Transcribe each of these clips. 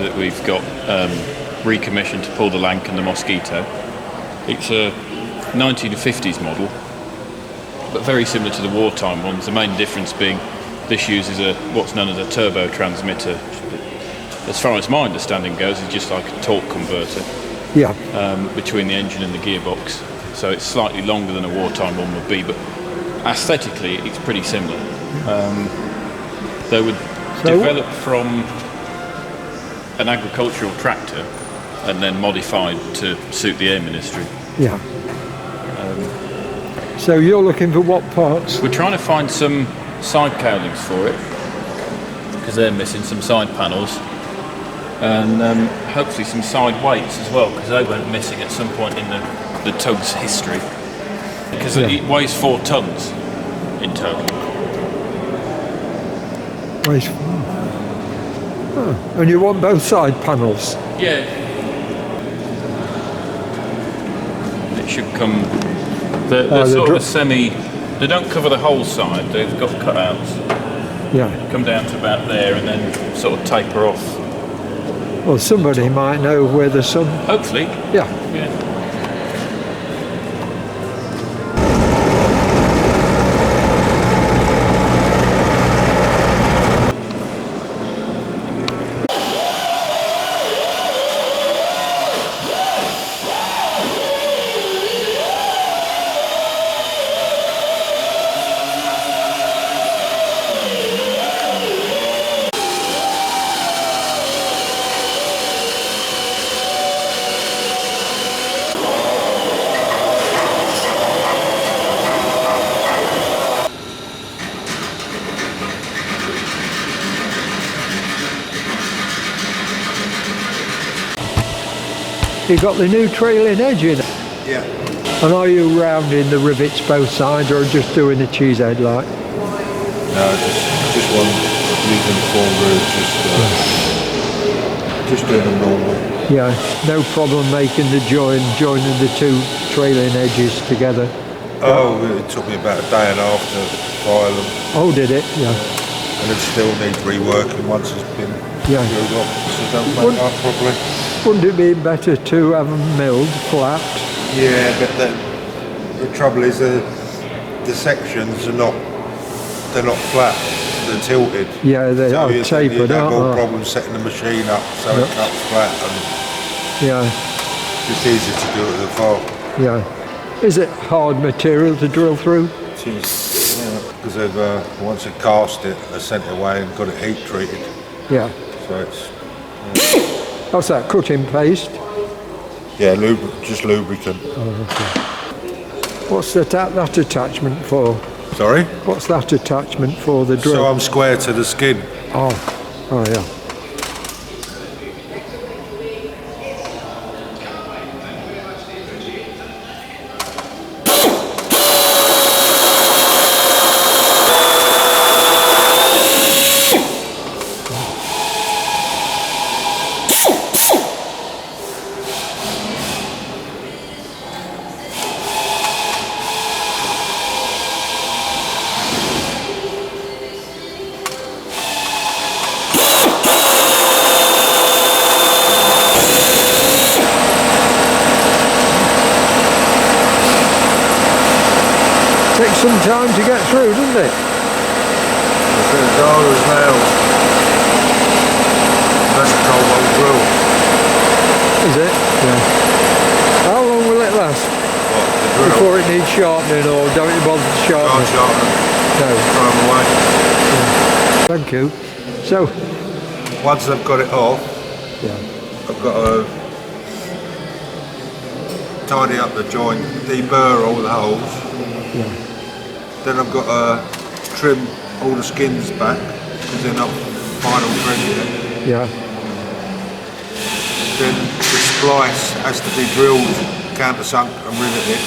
that we've got recommissioned to pull the Lanc and the Mosquito. It's a 1950s model, but very similar to the wartime ones. The main difference being this uses what's known as a turbo transmitter. As far as my understanding goes, it's just like a torque converter between the engine and the gearbox. So it's slightly longer than a wartime one would be, but aesthetically it's pretty similar. They were developed from an agricultural tractor and then modified to suit the Air Ministry. Yeah. So you're looking for what parts? We're trying to find some side cowlings for it, because they're missing some side panels, and hopefully some side weights as well, because they went missing at some point in the tug's history, because it weighs 4 tons in total. Weighs 4. Oh. And you want both side panels? Yeah. It should come. They're sort of they don't cover the whole side, they've got cutouts. Yeah. Come down to about there and then sort of taper off. Well, somebody might know where the sun... Hopefully. Yeah. You got the new trailing edge in it? Yeah. And are you rounding the rivets both sides or just doing a cheese head like? No, just one uniform route, just doing them normal. Yeah, no problem making the joining the two trailing edges together. Oh, it took me about a day and a half to file them. Oh, did it? Yeah. And it still needs reworking once it's been peeled off, so don't make that properly. Wouldn't it be better to have them milled flat? Yeah, but the trouble is the sections are not flat, they're tilted. Yeah, they are tapered. You have more problems setting the machine up so it cuts flat, and it's easier to do it with a file. Yeah. Is it hard material to drill through? It is, because they've once they cast it, they sent it away and got it heat treated. Yeah. So it's. What's that, cutting paste? Yeah, just lubricant. Oh, okay. What's that attachment for? Sorry? What's that attachment for the drill? So I'm square to the skin. Oh yeah. Takes some time to get through, doesn't it? It's as hard as nails. That's a cold old drill. Is it? Yeah. How long will it last? What, the drill? Before it needs sharpening, or don't you bother to sharpen? Can't sharpen. No. Throw them away. Yeah. Thank you. So, once I've got it off, I've got to tidy up the joint, deburr all the holes. Then I've got to trim all the skins back because they're not final trim yet. Yeah. Then the splice has to be drilled, countersunk and riveted.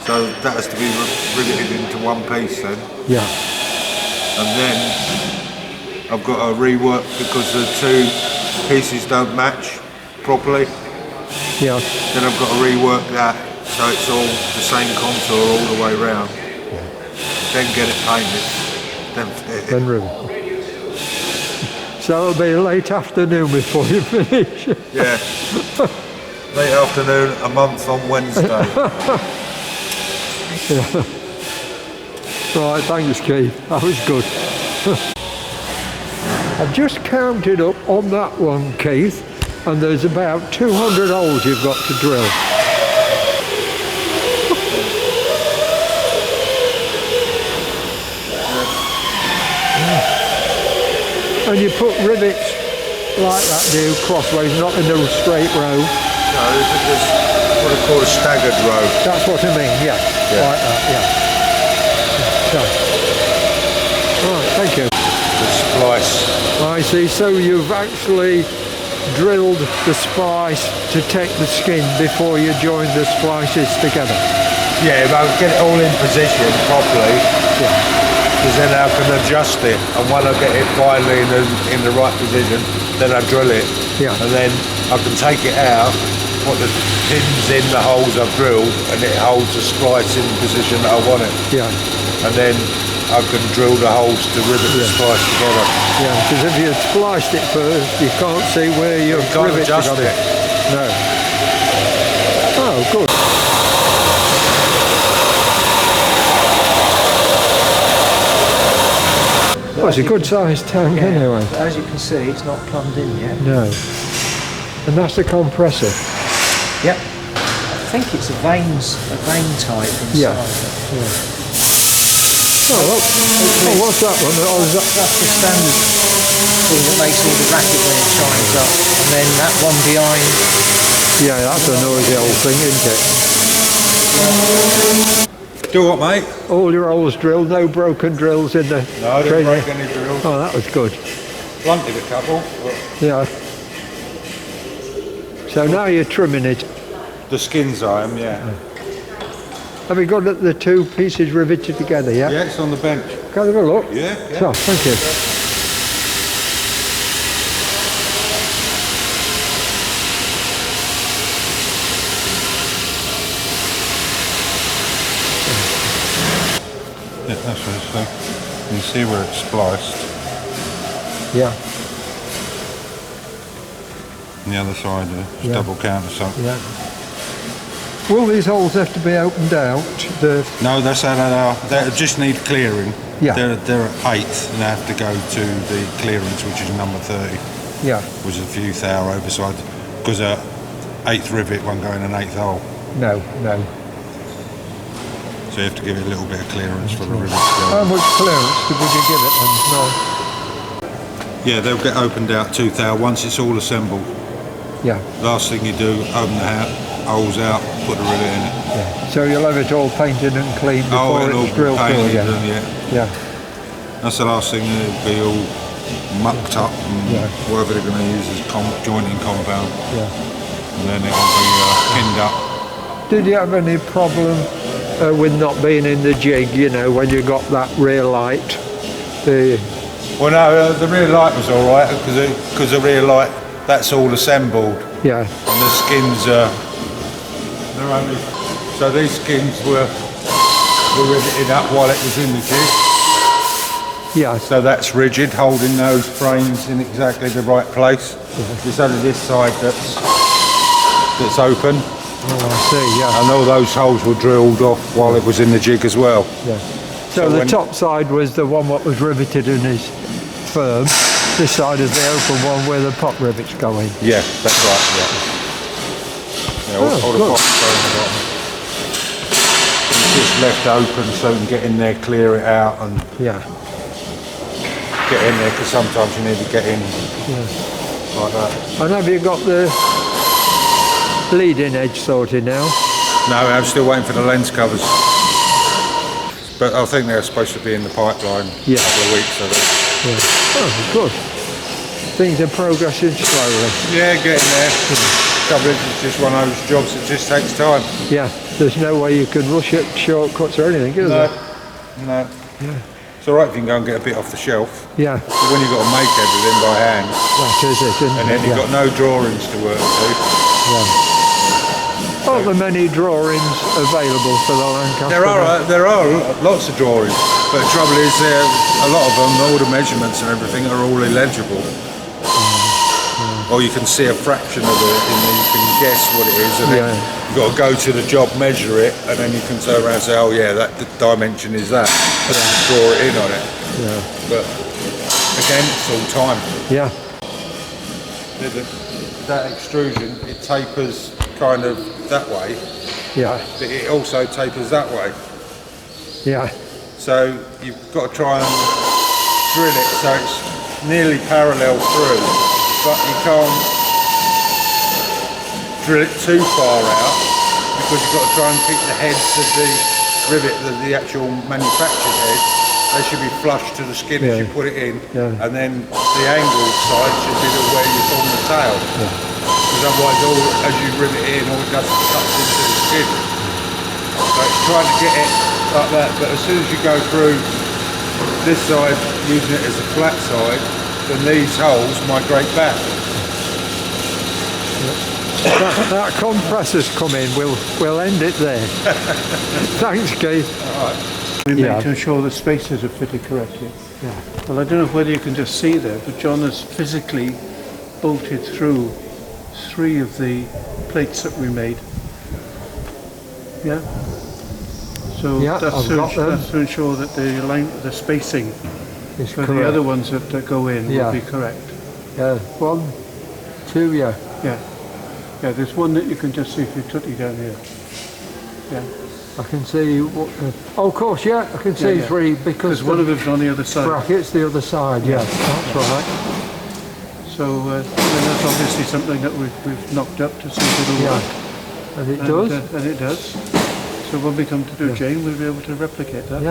So that has to be riveted into one piece then. Yeah. And then I've got to rework because the two pieces don't match properly. Yeah. Then I've got to rework that so it's all the same contour all the way round. Then get it painted. Then fit it. Then rivet. So it'll be a late afternoon before you finish. Yeah. Late afternoon, a month on Wednesday. Right, thanks Keith, that was good. I've just counted up on that one, Keith, and there's about 200 holes you've got to drill. And you put rivets like that, do you, crossways, not in a straight row? No, it's what I call a staggered row. That's what I mean, yeah. Like that, yeah. So. Right, thank you. The splice. I see, so you've actually drilled the splice to take the skin before you join the splices together? Yeah, if I get it all in position properly, because then I can adjust it, and when I get it finally in the right position, then I drill it, and then I can take it out, put the pins in the holes I've drilled, and it holds the splice in the position that I want it. Yeah. And then I can drill the holes to rivet the splice together. Yeah, because if you spliced it first, you can't see where you're riveted adjust it. No. Oh, good. Well, it's a good sized tank anyway. As you can see, it's not plumbed in yet. No. And that's the compressor? Yep. I think it's a vein type inside. Yeah. Oh, what's that one? Oh, is that... That's the standard thing that makes all the racket when it shines up. And then that one behind... Yeah, that's a noisy old thing, isn't it? Do what, mate? All your holes drilled, no broken drills in the No, I didn't break any drills. Oh, that was good. Blunted a couple. Yeah. So now you're trimming it. The skins I am, yeah. Have you got the two pieces riveted together, yeah? Yeah, it's on the bench. Can I have a look? Yeah. So, thank you. Yeah, that's what it's like. You can see where it's spliced. Yeah. On the other side, it's double countersunk. Yeah. Will these holes have to be opened out? No, that's how they are. They just need clearing. Yeah. They're at 8th and they have to go to the clearance, which is number 30. Yeah. Which is a few thou overside. Because a 8th rivet won't go in an 8th hole. No. So you have to give it a little bit of clearance for the rivet to How go. much clearance would you give it then? No. Yeah, they'll get opened out 2 thou once it's all assembled. Yeah. Last thing you do, open the holes out, put the rivet in it. Yeah. So you'll have it all painted and cleaned before it's drilled through again? Yeah. That's the last thing, it'll be all mucked up and whatever they're going to use as jointing compound. Yeah. And then it'll be pinned up. Did you have any problem with not being in the jig, you know, when you got that rear light? Well, no, the rear light was all right because the rear light, that's all assembled. Yeah. And the skins they're only... So these skins were riveted up while it was in the jig. Yeah. So that's rigid, holding those frames in exactly the right place. Yeah. It's only this side that's open. Oh, I see, yeah. And all those holes were drilled off while it was in the jig as well. Yeah. So the top side was the one that was riveted and is firm. This side is the open one where the pot rivets go in. Yeah, that's right, yeah. All the pots go in the bottom. It's just left open so you can get in there, clear it out and get in there because sometimes you need to get in like that. And have you got the leading edge sorted now? No, I'm still waiting for the lens covers. But I think they're supposed to be in the pipeline in a couple of weeks. Oh, good. Things are progressing slowly. Yeah, getting there. Trouble is, it's just one of those jobs that just takes time. Yeah, there's no way you can rush it, shortcuts or anything, is there? No. Yeah. It's all right if you can go and get a bit off the shelf. Yeah. But when you've got to make everything by hand, that is it, isn't and then you've got no drawings to work to. Aren't there many drawings available for the Lancaster? There are lots of drawings, but the trouble is, a lot of them, all the measurements and everything, are all illegible. or you can see a fraction of it, and then you can guess what it is, and then you've got to go to the job, measure it, and then you can turn around and say, oh yeah, that dimension is that, and draw it in on it. But again, it's all time. That extrusion, it tapers kind of that way, but it also tapers that way. So you've got to try and drill it so it's nearly parallel through, but you can't drill it too far out because you've got to try and keep the heads of the rivet, the actual manufactured head, they should be flush to the skin as you put it in, and then the angled side should be where you form the tail. Because otherwise, as you rivet it in, all it does is cuts into the skin. So it's trying to get it like that, but as soon as you go through this side, using it as a flat side, then these holes migrate back. That compressor's come in, we'll end it there. Thanks, Keith. All right. We make to ensure the spaces are fitted correctly. Well, I don't know whether you can just see there, but John has physically bolted through 3 of the plates that we made. So that's to ensure that the spacing is for correct. the other ones that go in will be correct. 1, 2, Yeah, there's one that you can just see if you took it down here. I can see what. Of course, I can see 3 because one of them's on the other side. Brackets the other side. That's right. So that's obviously something that we've knocked up to see if it'll work. And it does. And it does. So when we come to do Jane, we'll be able to replicate that.